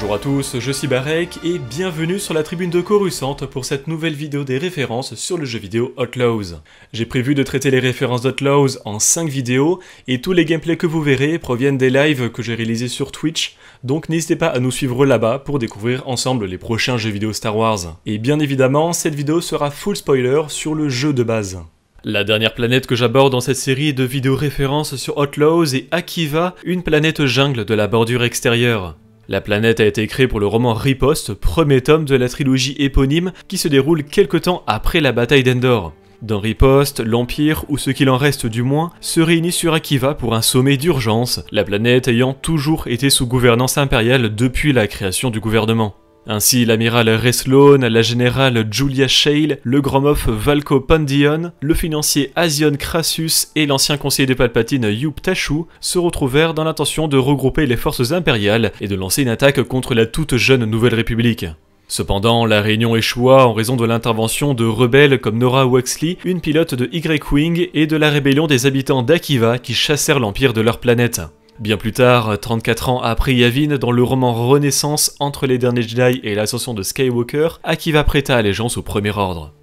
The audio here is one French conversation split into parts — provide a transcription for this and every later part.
Bonjour à tous, je suis Barek et bienvenue sur la tribune de Coruscant pour cette nouvelle vidéo des références sur le jeu vidéo Outlaws. J'ai prévu de traiter les références d'Outlaws en 5 vidéos et tous les gameplays que vous verrez proviennent des lives que j'ai réalisés sur Twitch, donc n'hésitez pas à nous suivre là-bas pour découvrir ensemble les prochains jeux vidéo Star Wars. Et bien évidemment, cette vidéo sera full spoiler sur le jeu de base. La dernière planète que j'aborde dans cette série de vidéos références sur Outlaws est Akiva, une planète jungle de la bordure extérieure. La planète a été créée pour le roman Riposte, premier tome de la trilogie éponyme qui se déroule quelque temps après la bataille d'Endor. Dans Riposte, l'Empire, ou ce qu'il en reste du moins, se réunit sur Akiva pour un sommet d'urgence, la planète ayant toujours été sous gouvernance impériale depuis la création du gouvernement. Ainsi, l'amiral Reslone, la générale Julia Shale, le grand moff Valko Pandion, le financier Asion Crassus et l'ancien conseiller de Palpatine Yup Tashu se retrouvèrent dans l'intention de regrouper les forces impériales et de lancer une attaque contre la toute jeune Nouvelle République. Cependant, la réunion échoua en raison de l'intervention de rebelles comme Nora Wexley, une pilote de Y-Wing, et de la rébellion des habitants d'Akiva qui chassèrent l'Empire de leur planète. Bien plus tard, 34 ans après Yavin, dans le roman Renaissance entre les derniers Jedi et l'ascension de Skywalker, Akiva prêta allégeance au Premier Ordre.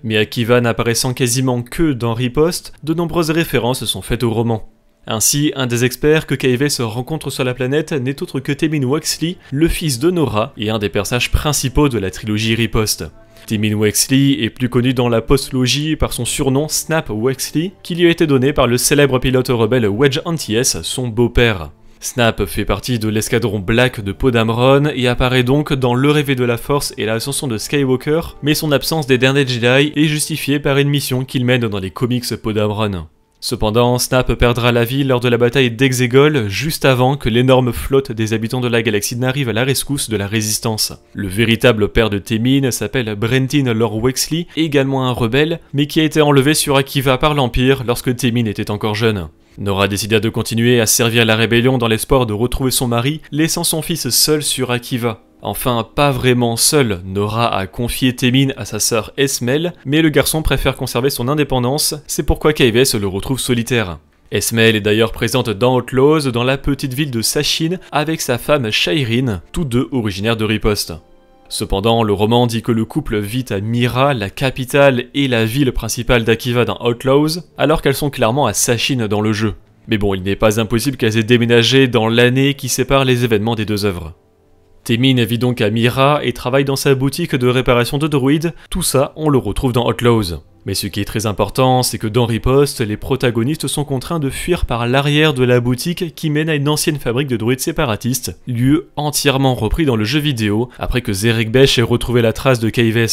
Mais Akiva n'apparaissant quasiment que dans Riposte, de nombreuses références sont faites au roman. Ainsi, un des experts que Kaivé se rencontre sur la planète n'est autre que Temin Wexley, le fils de Nora et un des personnages principaux de la trilogie Riposte. Temin Wexley est plus connu dans la postlogie par son surnom Snap Wexley, qui lui a été donné par le célèbre pilote rebelle Wedge Antilles, son beau-père. Snap fait partie de l'escadron Black de Poe Dameron et apparaît donc dans Le Réveil de la Force et l'ascension de Skywalker, mais son absence des derniers Jedi est justifiée par une mission qu'il mène dans les comics Poe Dameron. Cependant, Snap perdra la vie lors de la bataille d'Exegol, juste avant que l'énorme flotte des habitants de la galaxie n'arrive à la rescousse de la Résistance. Le véritable père de Temin s'appelle Brentin Lord Wexley, également un rebelle, mais qui a été enlevé sur Akiva par l'Empire lorsque Temin était encore jeune. Nora décida de continuer à servir la rébellion dans l'espoir de retrouver son mari, laissant son fils seul sur Akiva. Enfin, pas vraiment seul, Nora a confié Temin à sa sœur Esmel, mais le garçon préfère conserver son indépendance, c'est pourquoi Kaivé se le retrouve solitaire. Esmel est d'ailleurs présente dans Outlaws, dans la petite ville de Sachin, avec sa femme Shairyn, tous deux originaires de Riposte. Cependant, le roman dit que le couple vit à Mira, la capitale et la ville principale d'Akiva dans Outlaws, alors qu'elles sont clairement à Sachin dans le jeu. Mais bon, il n'est pas impossible qu'elles aient déménagé dans l'année qui sépare les événements des deux œuvres. Temin vit donc à Mira et travaille dans sa boutique de réparation de droïdes, tout ça on le retrouve dans Outlaws. Mais ce qui est très important, c'est que dans Riposte, les protagonistes sont contraints de fuir par l'arrière de la boutique qui mène à une ancienne fabrique de droïdes séparatistes, lieu entièrement repris dans le jeu vidéo, après que Zerek Besh ait retrouvé la trace de Kaivé.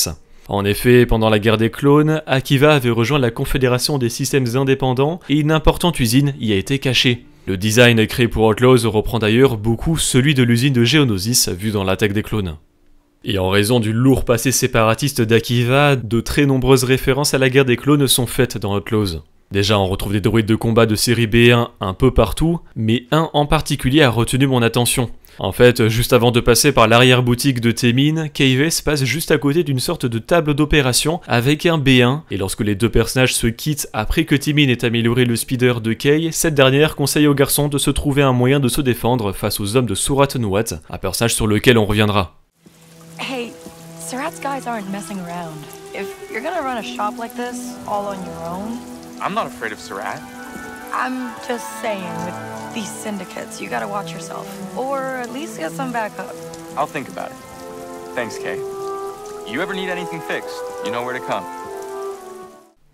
En effet, pendant la guerre des clones, Akiva avait rejoint la Confédération des systèmes indépendants et une importante usine y a été cachée. Le design créé pour Outlaws reprend d'ailleurs beaucoup celui de l'usine de Geonosis vue dans l'attaque des clones. Et en raison du lourd passé séparatiste d'Akiva, de très nombreuses références à la guerre des clones sont faites dans Outlaws. Déjà, on retrouve des droïdes de combat de série B1 un peu partout, mais un en particulier a retenu mon attention. En fait, juste avant de passer par l'arrière-boutique de Temin, Kaivé passe juste à côté d'une sorte de table d'opération avec un B1, et lorsque les deux personnages se quittent après que Temin ait amélioré le speeder de Kay, cette dernière conseille au garçon de se trouver un moyen de se défendre face aux hommes de Surat Nuat, un personnage sur lequel on reviendra. Hey, Surat's guys aren't messing around. If you're gonna run a shop like this all on your own, I'm not afraid of Surat. I'm just saying, with these syndicates, you gotta watch yourself. Or at least get some backup. I'll think about it. Thanks, Kay. You ever need anything fixed, you know where to come.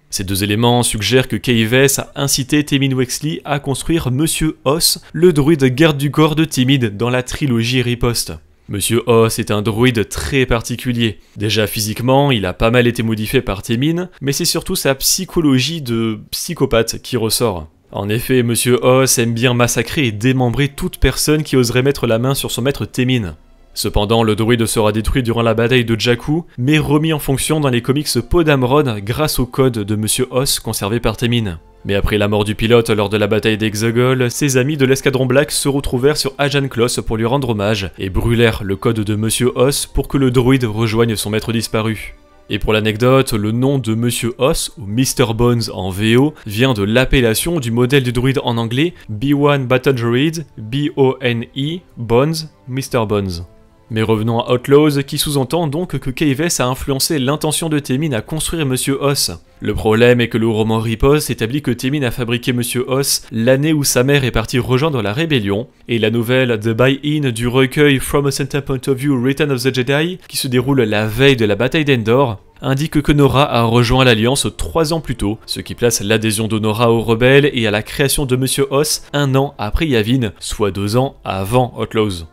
Ces deux éléments suggèrent que Kaivé a incité Temin Wexley à construire Monsieur Os, le druide garde du corps de Timid dans la trilogie Riposte. Monsieur Os est un druide très particulier. Déjà physiquement, il a pas mal été modifié par Temin, mais c'est surtout sa psychologie de psychopathe qui ressort. En effet, Monsieur Os aime bien massacrer et démembrer toute personne qui oserait mettre la main sur son maître Temin. Cependant, le droïde sera détruit durant la bataille de Jakku, mais remis en fonction dans les comics Poe Dameron grâce au code de Monsieur Os conservé par Temin. Mais après la mort du pilote lors de la bataille d'Exegol, ses amis de l'escadron Black se retrouvèrent sur Ajan Kloss pour lui rendre hommage et brûlèrent le code de Monsieur Os pour que le droïde rejoigne son maître disparu. Et pour l'anecdote, le nom de Monsieur Os, ou Mr. Bones en VO, vient de l'appellation du modèle du druide en anglais B1 Battle Droid, B-O-N-E, Bones, Mr. Bones. Mais revenons à Outlaws, qui sous-entend donc que Kay West a influencé l'intention de Taemin à construire Monsieur Os. Le problème est que le roman Riposte établit que Taemin a fabriqué Monsieur Os l'année où sa mère est partie rejoindre la rébellion, et la nouvelle The Buy-In du recueil From a Center Point of View Return of the Jedi, qui se déroule la veille de la bataille d'Endor, indique que Nora a rejoint l'Alliance 3 ans plus tôt, ce qui place l'adhésion de Nora aux rebelles et à la création de Monsieur Os 1 an après Yavin, soit 2 ans avant Outlaws.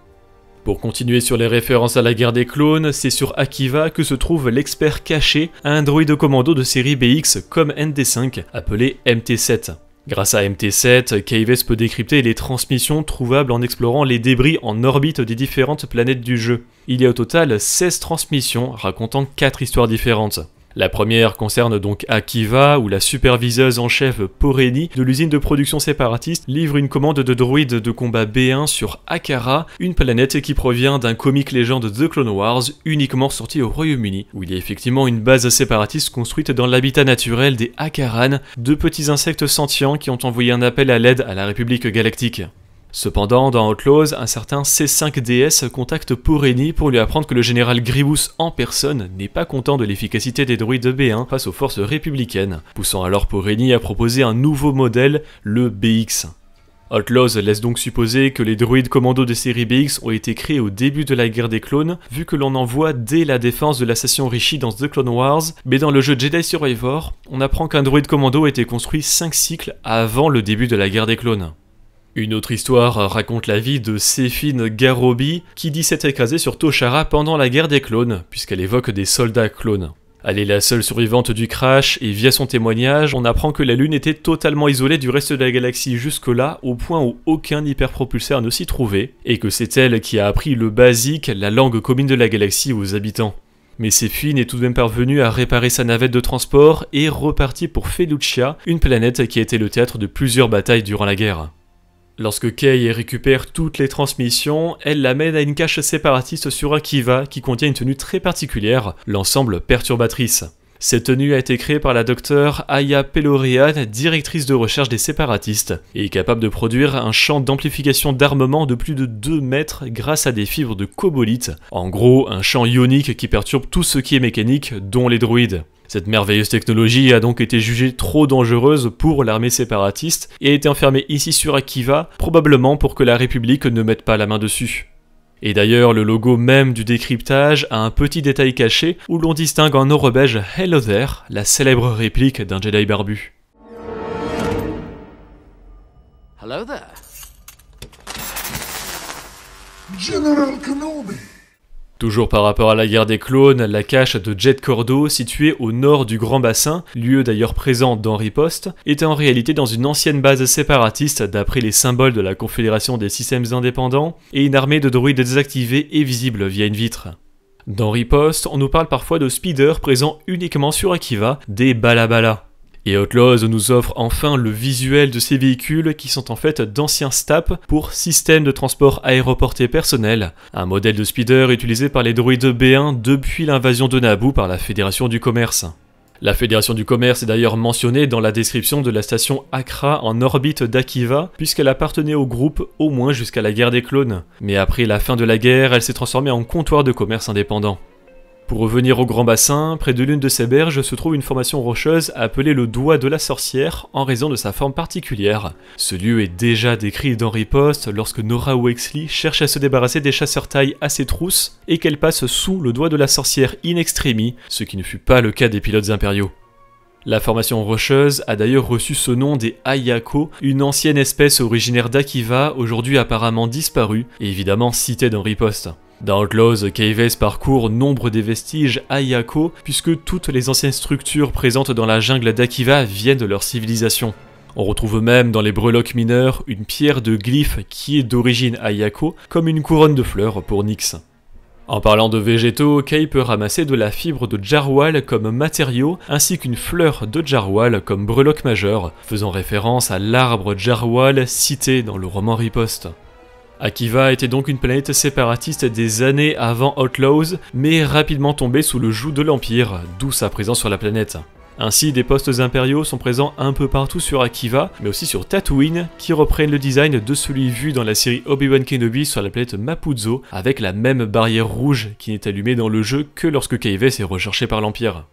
Pour continuer sur les références à la guerre des clones, c'est sur Akiva que se trouve l'expert caché, un droïde commando de série BX comme ND5, appelé MT7. Grâce à MT7, Kay West peut décrypter les transmissions trouvables en explorant les débris en orbite des différentes planètes du jeu. Il y a au total 16 transmissions racontant 4 histoires différentes. La première concerne donc Akiva, où la superviseuse en chef Poreni de l'usine de production séparatiste livre une commande de droïdes de combat B1 sur Akara, une planète qui provient d'un comic légende The Clone Wars uniquement sorti au Royaume-Uni, où il y a effectivement une base séparatiste construite dans l'habitat naturel des Akaran, 2 petits insectes sentients qui ont envoyé un appel à l'aide à la République Galactique. Cependant, dans Outlaws, un certain C5DS contacte Poreni pour lui apprendre que le général Grievous en personne n'est pas content de l'efficacité des droïdes B1 face aux forces républicaines, poussant alors Poreni à proposer un nouveau modèle, le BX. Outlaws laisse donc supposer que les droïdes commando de série BX ont été créés au début de la guerre des clones, vu que l'on en voit dès la défense de la station Rishi dans The Clone Wars, mais dans le jeu Jedi Survivor, on apprend qu'un droïde commando a été construit 5 cycles avant le début de la guerre des clones. Une autre histoire raconte la vie de Séphine Garobi, qui dit s'être écrasée sur Toshara pendant la guerre des clones, puisqu'elle évoque des soldats clones. Elle est la seule survivante du crash, et via son témoignage, on apprend que la Lune était totalement isolée du reste de la galaxie jusque-là, au point où aucun hyperpropulseur ne s'y trouvait, et que c'est elle qui a appris le basique, la langue commune de la galaxie aux habitants. Mais Séphine est tout de même parvenue à réparer sa navette de transport et repartit pour Felucia, une planète qui a été le théâtre de plusieurs batailles durant la guerre. Lorsque Kay récupère toutes les transmissions, elle l'amène à une cache séparatiste sur Akiva qui contient une tenue très particulière, l'ensemble perturbatrice. Cette tenue a été créée par la docteure Aya Pelorian, directrice de recherche des séparatistes, et est capable de produire un champ d'amplification d'armement de plus de 2 mètres grâce à des fibres de cobolite. En gros, un champ ionique qui perturbe tout ce qui est mécanique, dont les droïdes. Cette merveilleuse technologie a donc été jugée trop dangereuse pour l'armée séparatiste et a été enfermée ici sur Akiva, probablement pour que la République ne mette pas la main dessus. Et d'ailleurs, le logo même du décryptage a un petit détail caché où l'on distingue en or beige Hello There, la célèbre réplique d'un Jedi barbu. Hello there. General Kenobi. Toujours par rapport à la guerre des clones, la cache de Jet Cordo, située au nord du Grand Bassin, lieu d'ailleurs présent dans Riposte, était en réalité dans une ancienne base séparatiste d'après les symboles de la Confédération des systèmes indépendants, et une armée de droïdes désactivés et visibles via une vitre. Dans Riposte, on nous parle parfois de speeders présents uniquement sur Akiva, des balabala. Et Outlaws nous offre enfin le visuel de ces véhicules qui sont en fait d'anciens STAP pour système de transport aéroporté personnel, un modèle de speeder utilisé par les droïdes B1 depuis l'invasion de Naboo par la Fédération du Commerce. La Fédération du Commerce est d'ailleurs mentionnée dans la description de la station Akra en orbite d'Akiva, puisqu'elle appartenait au groupe au moins jusqu'à la guerre des clones. Mais après la fin de la guerre, elle s'est transformée en comptoir de commerce indépendant. Pour revenir au Grand Bassin, près de l'une de ces berges se trouve une formation rocheuse appelée le Doigt de la Sorcière en raison de sa forme particulière. Ce lieu est déjà décrit dans Riposte lorsque Nora Wexley cherche à se débarrasser des chasseurs taille à ses trousses et qu'elle passe sous le Doigt de la Sorcière in extremis, ce qui ne fut pas le cas des pilotes impériaux. La formation rocheuse a d'ailleurs reçu ce nom des Ayako, une ancienne espèce originaire d'Akiva, aujourd'hui apparemment disparue, et évidemment citée dans Riposte. Dans Outlaws, Kay West parcourt nombre des vestiges Ayako, puisque toutes les anciennes structures présentes dans la jungle d'Akiva viennent de leur civilisation. On retrouve même dans les breloques mineurs une pierre de glyphe qui est d'origine Ayako, comme une couronne de fleurs pour Nyx. En parlant de végétaux, Kay peut ramasser de la fibre de Jarwal comme matériau, ainsi qu'une fleur de Jarwal comme breloque majeure, faisant référence à l'arbre Jarwal cité dans le roman Riposte. Akiva était donc une planète séparatiste des années avant Outlaws, mais rapidement tombée sous le joug de l'Empire, d'où sa présence sur la planète. Ainsi, des postes impériaux sont présents un peu partout sur Akiva, mais aussi sur Tatooine, qui reprennent le design de celui vu dans la série Obi-Wan Kenobi sur la planète Mapuzo, avec la même barrière rouge qui n'est allumée dans le jeu que lorsque Kayves est recherché par l'Empire.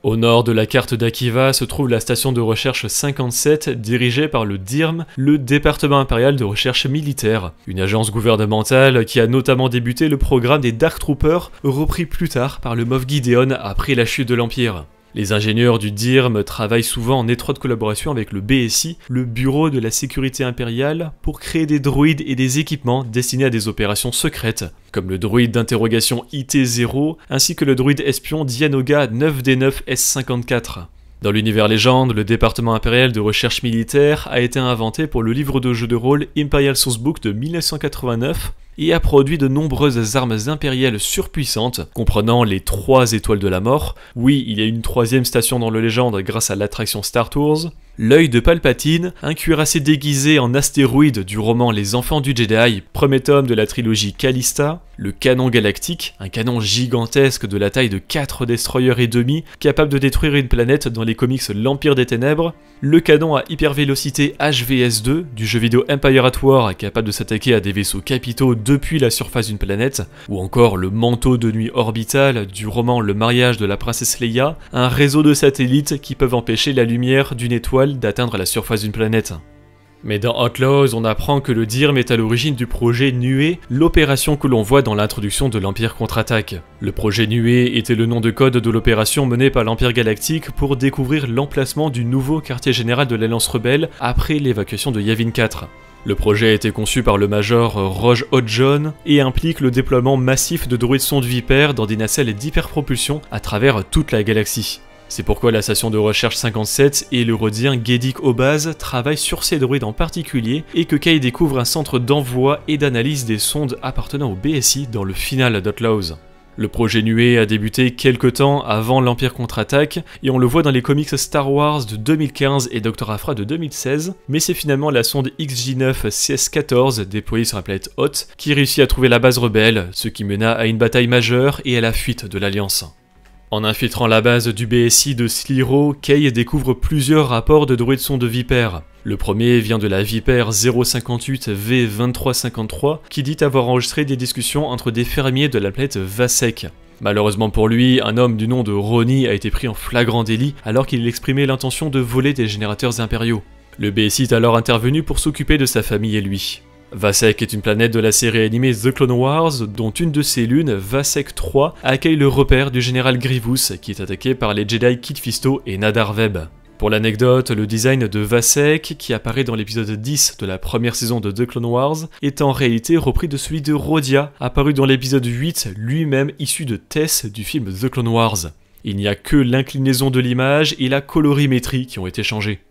Au nord de la carte d'Akiva se trouve la station de recherche 57 dirigée par le DIRM, le département impérial de recherche militaire, une agence gouvernementale qui a notamment débuté le programme des Dark Troopers, repris plus tard par le Moff Gideon après la chute de l'Empire. Les ingénieurs du DIRM travaillent souvent en étroite collaboration avec le BSI, le Bureau de la Sécurité Impériale, pour créer des droïdes et des équipements destinés à des opérations secrètes, comme le droïde d'interrogation IT-0, ainsi que le droïde espion Dianoga 9D9 S54. Dans l'univers légende, le département impérial de recherche militaire a été inventé pour le livre de jeu de rôle Imperial Sourcebook de 1989 et a produit de nombreuses armes impériales surpuissantes, comprenant les 3 étoiles de la mort, oui, il y a une 3e station dans le légende grâce à l'attraction Star Tours, l'œil de Palpatine, un cuirassé déguisé en astéroïde du roman Les Enfants du Jedi, premier tome de la trilogie Callista, le canon galactique, un canon gigantesque de la taille de 4 destroyers et demi, capable de détruire une planète dans les comics L'Empire des Ténèbres, le canon à hypervélocité HVS-2 du jeu vidéo Empire at War, capable de s'attaquer à des vaisseaux capitaux depuis la surface d'une planète, ou encore le manteau de nuit orbital du roman Le Mariage de la princesse Leia, un réseau de satellites qui peuvent empêcher la lumière d'une étoile d'atteindre la surface d'une planète. Mais dans Outlaws, on apprend que le DIRM est à l'origine du projet Nuée, l'opération que l'on voit dans l'introduction de l'Empire contre-attaque. Le projet Nuée était le nom de code de l'opération menée par l'Empire Galactique pour découvrir l'emplacement du nouveau quartier général de l'Alliance Rebelle après l'évacuation de Yavin 4. Le projet a été conçu par le Major Roge Hodgson et implique le déploiement massif de droïdes sondes Viper dans des nacelles d'hyperpropulsion à travers toute la galaxie. C'est pourquoi la station de recherche 57 et le rhodien Gedik Obaz travaillent sur ces droïdes en particulier et que Kay découvre un centre d'envoi et d'analyse des sondes appartenant au BSI dans le final d'Outlaws. Le projet Nuée a débuté quelques temps avant l'Empire contre-attaque et on le voit dans les comics Star Wars de 2015 et Dr. Aphra de 2016, mais c'est finalement la sonde XJ9 CS14 déployée sur la planète Hoth qui réussit à trouver la base rebelle, ce qui mena à une bataille majeure et à la fuite de l'Alliance. En infiltrant la base du BSI de Sliro, Kay découvre plusieurs rapports de droïdes sondes Viper. Le premier vient de la Viper 058 V2353 qui dit avoir enregistré des discussions entre des fermiers de la planète Vasek. Malheureusement pour lui, un homme du nom de Ronnie a été pris en flagrant délit alors qu'il exprimait l'intention de voler des générateurs impériaux. Le BSI est alors intervenu pour s'occuper de sa famille et lui. Vasek est une planète de la série animée The Clone Wars, dont une de ses lunes, Vasek 3, accueille le repère du général Grievous, qui est attaqué par les Jedi Kit Fisto et Nadar Veb. Pour l'anecdote, le design de Vasek, qui apparaît dans l'épisode 10 de la première saison de The Clone Wars, est en réalité repris de celui de Rhodia, apparu dans l'épisode 8, lui-même issu de Tess du film The Clone Wars. Il n'y a que l'inclinaison de l'image et la colorimétrie qui ont été changés.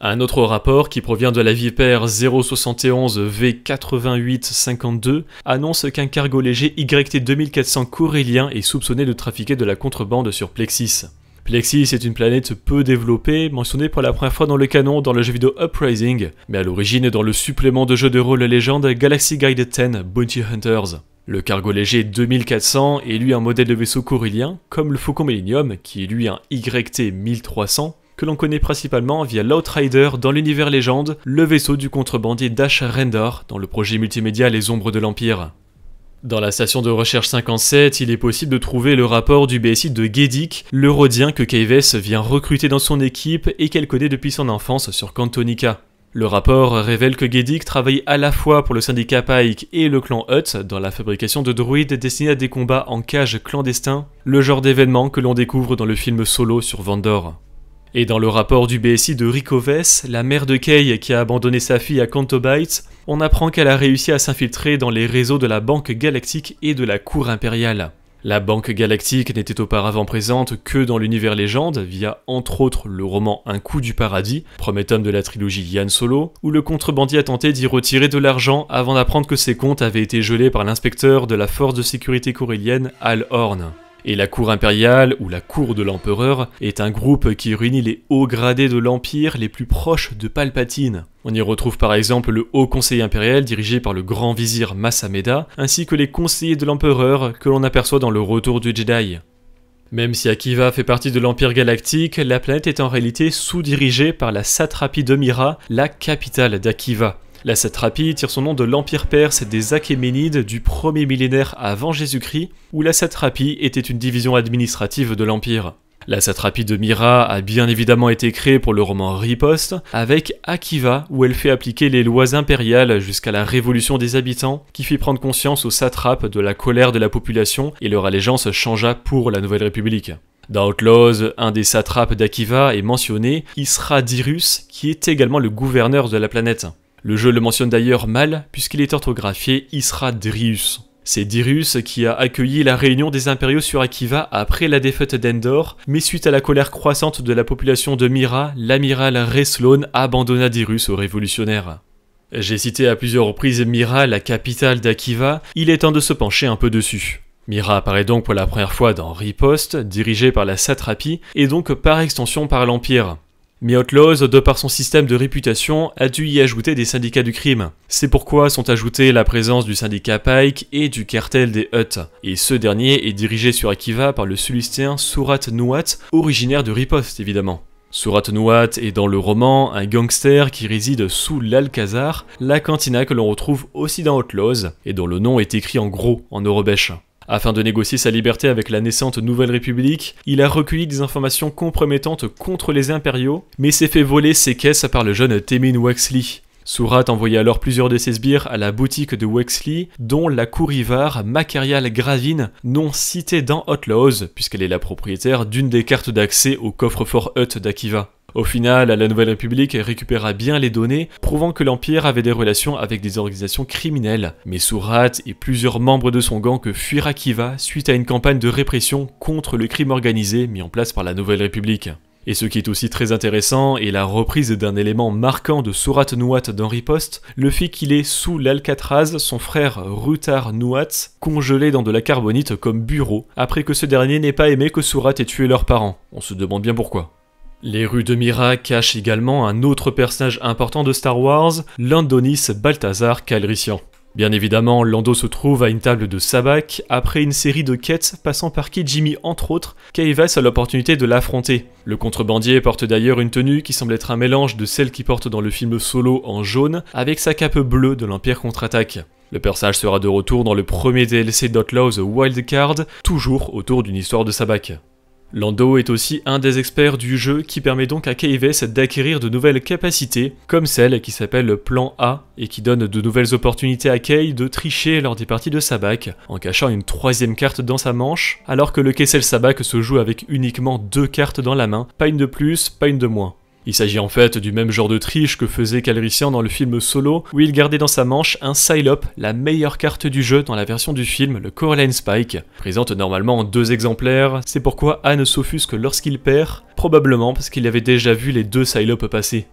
Un autre rapport qui provient de la Viper 071 V8852 annonce qu'un cargo léger YT 2400 corélien est soupçonné de trafiquer de la contrebande sur Plexis. Plexis est une planète peu développée, mentionnée pour la première fois dans le canon dans le jeu vidéo Uprising, mais à l'origine dans le supplément de jeu de rôle légende Galaxy Guide 10 Bounty Hunters. Le cargo léger 2400 est lui un modèle de vaisseau corélien, comme le Faucon Millennium, qui est lui un YT 1300, que l'on connaît principalement via l'Outrider dans l'univers légende, le vaisseau du contrebandier Dash Rendar dans le projet multimédia Les Ombres de l'Empire. Dans la station de recherche 57, il est possible de trouver le rapport du BSI de Gedik, le rhodien que Kayves vient recruter dans son équipe et qu'elle connaît depuis son enfance sur Cantonica. Le rapport révèle que Gedik travaille à la fois pour le syndicat Pike et le clan Hutt dans la fabrication de droïdes destinés à des combats en cage clandestins, le genre d'événement que l'on découvre dans le film Solo sur Vandor. Et dans le rapport du BSI de Rikoves, la mère de Kay qui a abandonné sa fille à Canto Bight, on apprend qu'elle a réussi à s'infiltrer dans les réseaux de la Banque Galactique et de la Cour Impériale. La Banque Galactique n'était auparavant présente que dans l'univers légende, via entre autres le roman Un coup du paradis, premier tome de la trilogie Yann Solo, où le contrebandier a tenté d'y retirer de l'argent avant d'apprendre que ses comptes avaient été gelés par l'inspecteur de la force de sécurité corélienne Al Horn. Et la Cour impériale, ou la Cour de l'Empereur, est un groupe qui réunit les hauts gradés de l'Empire les plus proches de Palpatine. On y retrouve par exemple le Haut Conseil impérial dirigé par le Grand Vizir Mas Amedda, ainsi que les conseillers de l'Empereur que l'on aperçoit dans le Retour du Jedi. Même si Akiva fait partie de l'Empire Galactique, la planète est en réalité sous-dirigée par la satrapie de Mira, la capitale d'Akiva. La satrapie tire son nom de l'Empire perse des Achéménides du 1er millénaire avant Jésus-Christ, où la satrapie était une division administrative de l'Empire. La satrapie de Mira a bien évidemment été créée pour le roman Riposte, avec Akiva où elle fait appliquer les lois impériales jusqu'à la révolution des habitants, qui fit prendre conscience aux satrapes de la colère de la population et leur allégeance changea pour la Nouvelle République. Dans Outlaws, un des satrapes d'Akiva est mentionné, Isra Dirus, qui est également le gouverneur de la planète. Le jeu le mentionne d'ailleurs mal, puisqu'il est orthographié Isra Dirius. C'est Dyrus qui a accueilli la réunion des impériaux sur Akiva après la défaite d'Endor, mais suite à la colère croissante de la population de Mira, l'amiral Reslone abandonna Dyrus aux révolutionnaires. J'ai cité à plusieurs reprises Mira, la capitale d'Akiva, il est temps de se pencher un peu dessus. Mira apparaît donc pour la première fois dans Riposte, dirigée par la satrapie, et donc par extension par l'Empire. Mais Outlaws, de par son système de réputation, a dû y ajouter des syndicats du crime. C'est pourquoi sont ajoutés la présence du syndicat Pike et du cartel des Hutt. Et ce dernier est dirigé sur Akiva par le Sullustéen Surat Nuat, originaire de Riposte évidemment. Surat Nuat est dans le roman un gangster qui réside sous l'Alcazar, la cantina que l'on retrouve aussi dans Outlaws, et dont le nom est écrit en gros en eurobèche. Afin de négocier sa liberté avec la naissante Nouvelle République, il a recueilli des informations compromettantes contre les impériaux, mais s'est fait voler ses caisses par le jeune Temin Wexley. Surat envoya alors plusieurs de ses sbires à la boutique de Wexley, dont la courrivar Macarial Gravine, non citée dans Outlaws, puisqu'elle est la propriétaire d'une des cartes d'accès au coffre-fort Hutt d'Akiva. Au final, la Nouvelle République récupéra bien les données, prouvant que l'Empire avait des relations avec des organisations criminelles, mais Surat et plusieurs membres de son gang que fuirent Akiva suite à une campagne de répression contre le crime organisé mis en place par la Nouvelle République. Et ce qui est aussi très intéressant est la reprise d'un élément marquant de Surat Nuat dans Riposte, le fait qu'il est sous l'Alcatraz son frère Rutar Nuat, congelé dans de la carbonite comme bureau, après que ce dernier n'ait pas aimé que Surat ait tué leurs parents. On se demande bien pourquoi. Les rues de Mira cachent également un autre personnage important de Star Wars, Landonis Balthazar Calrissian. Bien évidemment, Lando se trouve à une table de sabak, après une série de quêtes passant par Kijimi entre autres, qu'Aivas a l'opportunité de l'affronter. Le contrebandier porte d'ailleurs une tenue qui semble être un mélange de celle qu'il porte dans le film Solo en jaune, avec sa cape bleue de l'Empire contre-attaque. Le personnage sera de retour dans le premier DLC d'Outlaws Wildcard, toujours autour d'une histoire de sabak. Lando est aussi un des experts du jeu qui permet donc à Kayves d'acquérir de nouvelles capacités, comme celle qui s'appelle le Plan A et qui donne de nouvelles opportunités à Kay de tricher lors des parties de sabak, en cachant une troisième carte dans sa manche, alors que le Kessel Sabak se joue avec uniquement 2 cartes dans la main, pas une de plus, pas une de moins. Il s'agit en fait du même genre de triche que faisait Calrissian dans le film Solo, où il gardait dans sa manche un Psylop, la meilleure carte du jeu dans la version du film, le Coraline Spike, présente normalement en 2 exemplaires, c'est pourquoi Han s'offusque lorsqu'il perd, probablement parce qu'il avait déjà vu les 2 Psylop passer.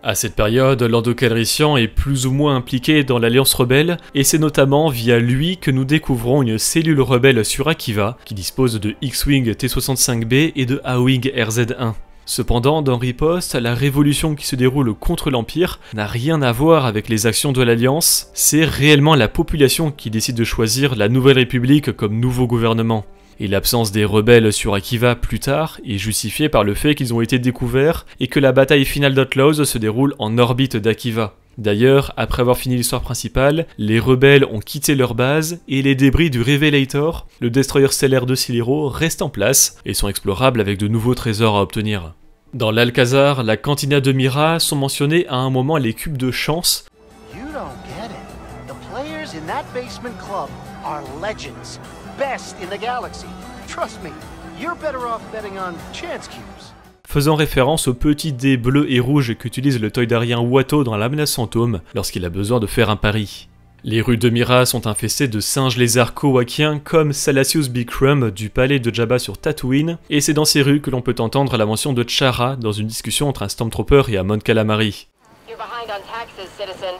À cette période, Lando Calrissian est plus ou moins impliqué dans l'Alliance Rebelle, et c'est notamment via lui que nous découvrons une cellule rebelle sur Akiva, qui dispose de X-Wing T-65B et de A-Wing RZ-1. Cependant, dans Riposte, la révolution qui se déroule contre l'Empire n'a rien à voir avec les actions de l'Alliance, c'est réellement la population qui décide de choisir la Nouvelle République comme nouveau gouvernement. Et l'absence des rebelles sur Akiva plus tard est justifiée par le fait qu'ils ont été découverts et que la bataille finale d'Outlaws se déroule en orbite d'Akiva. D'ailleurs, après avoir fini l'histoire principale, les rebelles ont quitté leur base et les débris du Revelator, le destroyer stellaire de Siliro, restent en place et sont explorables avec de nouveaux trésors à obtenir. Dans l'Alcazar, la cantina de Mira sont mentionnés à un moment les cubes de chance. You don't get it. The players in that basement club are legends. Best in the galaxy. Trust me, you're better off betting on chance cubes. Faisant référence au petit dé bleu et rouge qu'utilise le toydarien Watto dans la menace fantôme lorsqu'il a besoin de faire un pari. Les rues de Mira sont infestées de singes lézards kowakiens comme Salacious Bikram du palais de Jabba sur Tatooine, et c'est dans ces rues que l'on peut entendre la mention de Chara dans une discussion entre un Stormtrooper et un Mon Calamari. You're behind on taxes, citizen.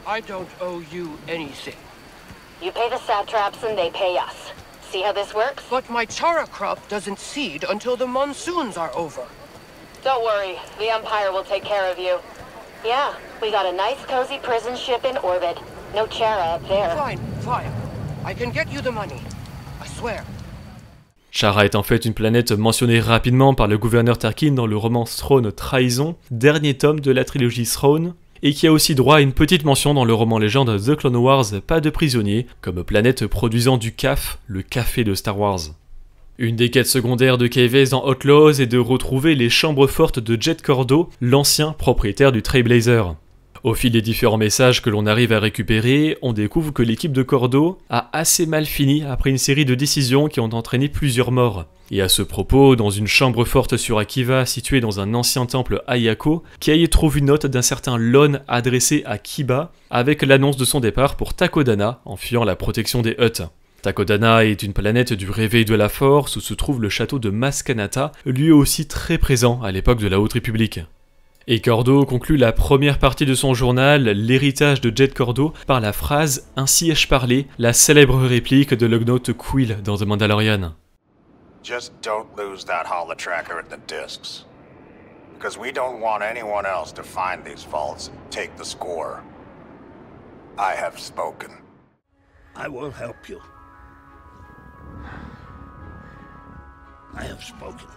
I don't owe you anything. You pay the satraps and they pay us. See how this works? But my Chara crop doesn't seed until the monsoons are over. Don't worry, the Empire will take care of you. Yeah, we got a nice cozy prison ship in orbit. No Chara up there. Fine, fine. I can get you the money. I swear. Chara est en fait une planète mentionnée rapidement par le gouverneur Tarkin dans le roman Throne Trahison, dernier tome de la trilogie Throne, et qui a aussi droit à une petite mention dans le roman légende The Clone Wars Pas de prisonniers, comme planète produisant du CAF, le café de Star Wars. Une des quêtes secondaires de Kay dans Outlaws est de retrouver les chambres fortes de Jet Cordo, l'ancien propriétaire du Trailblazer. Au fil des différents messages que l'on arrive à récupérer, on découvre que l'équipe de Cordo a assez mal fini après une série de décisions qui ont entraîné plusieurs morts. Et à ce propos, dans une chambre forte sur Akiva située dans un ancien temple Ayako, Kay trouve une note d'un certain Lon adressée à Kiba avec l'annonce de son départ pour Takodana en fuyant la protection des Hutt. Takodana est une planète du réveil de la force où se trouve le château de Maskanata, lui aussi très présent à l'époque de la Haute République. Et Cordo conclut la première partie de son journal, l'héritage de Jet Cordo, par la phrase « Ainsi ai-je parlé », la célèbre réplique de l'Ugnaught Quill dans The Mandalorian. Just don't lose that holotracker and the discs. Because we don't want anyone else to find these vaults and take the score. I have spoken. I will help you. I have spoken.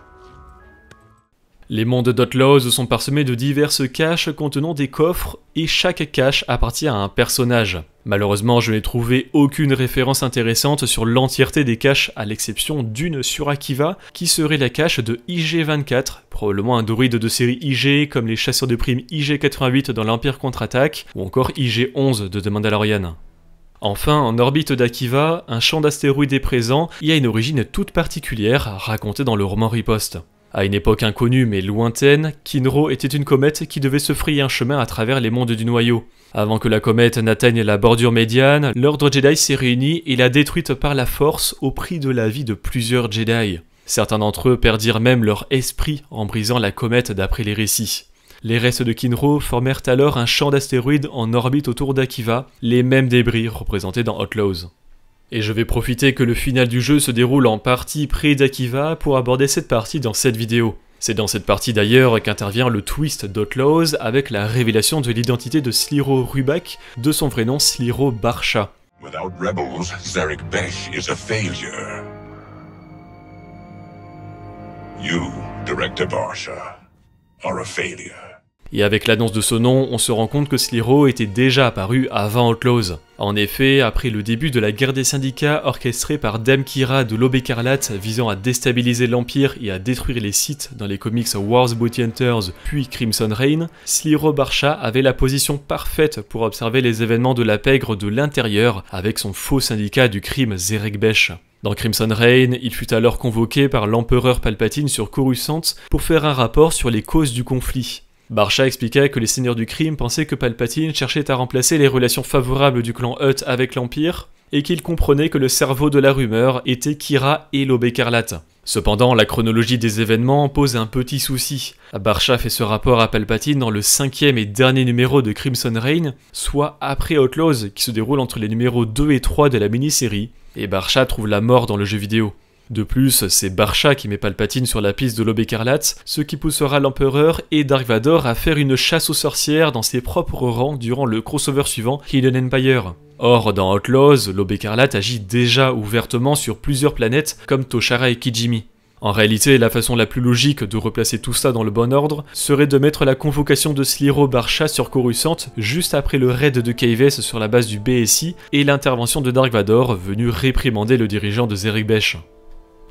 Les mondes d'Outlaws sont parsemés de diverses caches contenant des coffres, et chaque cache appartient à un personnage. Malheureusement, je n'ai trouvé aucune référence intéressante sur l'entièreté des caches, à l'exception d'une sur Akiva, qui serait la cache de IG-24, probablement un droïde de série IG comme les chasseurs de primes IG-88 dans l'Empire contre-attaque, ou encore IG-11 de The Mandalorian. Enfin, en orbite d'Akiva, un champ d'astéroïdes est présent et a une origine toute particulière racontée dans le roman Riposte. À une époque inconnue mais lointaine, Kinro était une comète qui devait se frayer un chemin à travers les mondes du noyau. Avant que la comète n'atteigne la bordure médiane, l'ordre Jedi s'est réuni et l'a détruite par la force au prix de la vie de plusieurs Jedi. Certains d'entre eux perdirent même leur esprit en brisant la comète d'après les récits. Les restes de Kinro formèrent alors un champ d'astéroïdes en orbite autour d'Akiva, les mêmes débris représentés dans Outlaws. Et je vais profiter que le final du jeu se déroule en partie près d'Akiva pour aborder cette partie dans cette vidéo. C'est dans cette partie d'ailleurs qu'intervient le twist d'Outlaws avec la révélation de l'identité de Sliro Rubak, de son vrai nom Sliro Barsha. Without rebels, Zarek Besh is a failure. You, Director Barsha, are a failure. Et avec l'annonce de ce nom, on se rend compte que Sliro était déjà apparu avant Outlaws. En effet, après le début de la guerre des syndicats orchestrée par Dame Kira de l'Aube écarlate visant à déstabiliser l'Empire et à détruire les Sith dans les comics Wars Bounty Hunters puis Crimson Reign, Sliro Barsha avait la position parfaite pour observer les événements de la pègre de l'intérieur avec son faux syndicat du crime Zarek Besh. Dans Crimson Reign, il fut alors convoqué par l'empereur Palpatine sur Coruscant pour faire un rapport sur les causes du conflit. Barsha expliqua que les seigneurs du crime pensaient que Palpatine cherchait à remplacer les relations favorables du clan Hutt avec l'Empire, et qu'il comprenait que le cerveau de la rumeur était Kira et l'Aube écarlate. Cependant, la chronologie des événements pose un petit souci. Barsha fait ce rapport à Palpatine dans le 5e et dernier numéro de Crimson Reign, soit après Outlaws, qui se déroule entre les numéros 2 et 3 de la mini-série, et Barsha trouve la mort dans le jeu vidéo. De plus, c'est Barsha qui met Palpatine sur la piste de l'Aube écarlate, ce qui poussera l'Empereur et Dark Vador à faire une chasse aux sorcières dans ses propres rangs durant le crossover suivant, Hidden Empire. Or, dans Outlaws, l'Aube écarlate agit déjà ouvertement sur plusieurs planètes comme Toshara et Kijimi. En réalité, la façon la plus logique de replacer tout ça dans le bon ordre serait de mettre la convocation de Sliro Barsha sur Coruscant juste après le raid de Kayves sur la base du BSI et l'intervention de Dark Vador venu réprimander le dirigeant de Zarek Besh.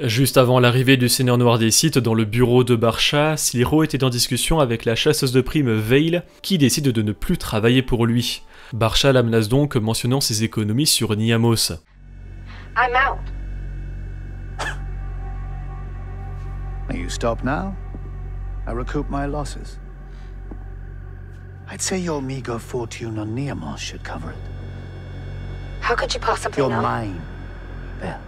Juste avant l'arrivée du Seigneur Noir des Sith dans le bureau de Barsha, Sliro était en discussion avec la chasseuse de primes Veil, qui décide de ne plus travailler pour lui. Barsha la menace donc, mentionnant ses économies sur Niamos. I'm out. May you stop now? I recoup my losses. I'd say your meager fortune on Niamos should cover it. How could you possibly You're know? mine, Belle.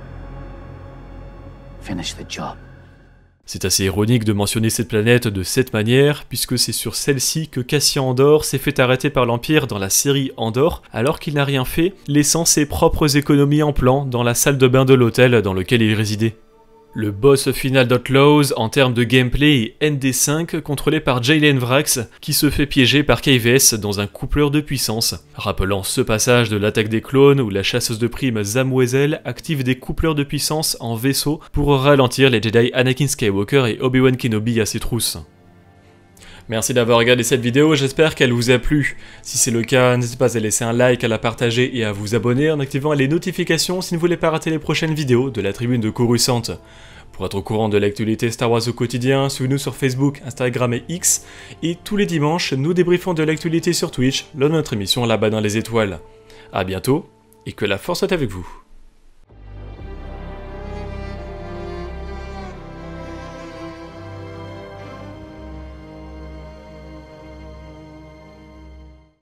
Finish the job. C'est assez ironique de mentionner cette planète de cette manière, puisque c'est sur celle-ci que Cassian Andor s'est fait arrêter par l'Empire dans la série Andor, alors qu'il n'a rien fait, laissant ses propres économies en plan dans la salle de bain de l'hôtel dans lequel il résidait. Le boss final d'Outlaws en termes de gameplay est ND5 contrôlé par Jaylen Vrax qui se fait piéger par KVS dans un coupleur de puissance, rappelant ce passage de l'attaque des clones où la chasseuse de primes Zamwesel active des coupleurs de puissance en vaisseau pour ralentir les Jedi Anakin Skywalker et Obi-Wan Kenobi à ses trousses. Merci d'avoir regardé cette vidéo, j'espère qu'elle vous a plu. Si c'est le cas, n'hésitez pas à laisser un like, à la partager et à vous abonner en activant les notifications si vous ne voulez pas rater les prochaines vidéos de la tribune de Coruscant. Pour être au courant de l'actualité Star Wars au quotidien, suivez-nous sur Facebook, Instagram et X. Et tous les dimanches, nous débriefons de l'actualité sur Twitch lors de notre émission Là-bas dans les étoiles. A bientôt, et que la force soit avec vous.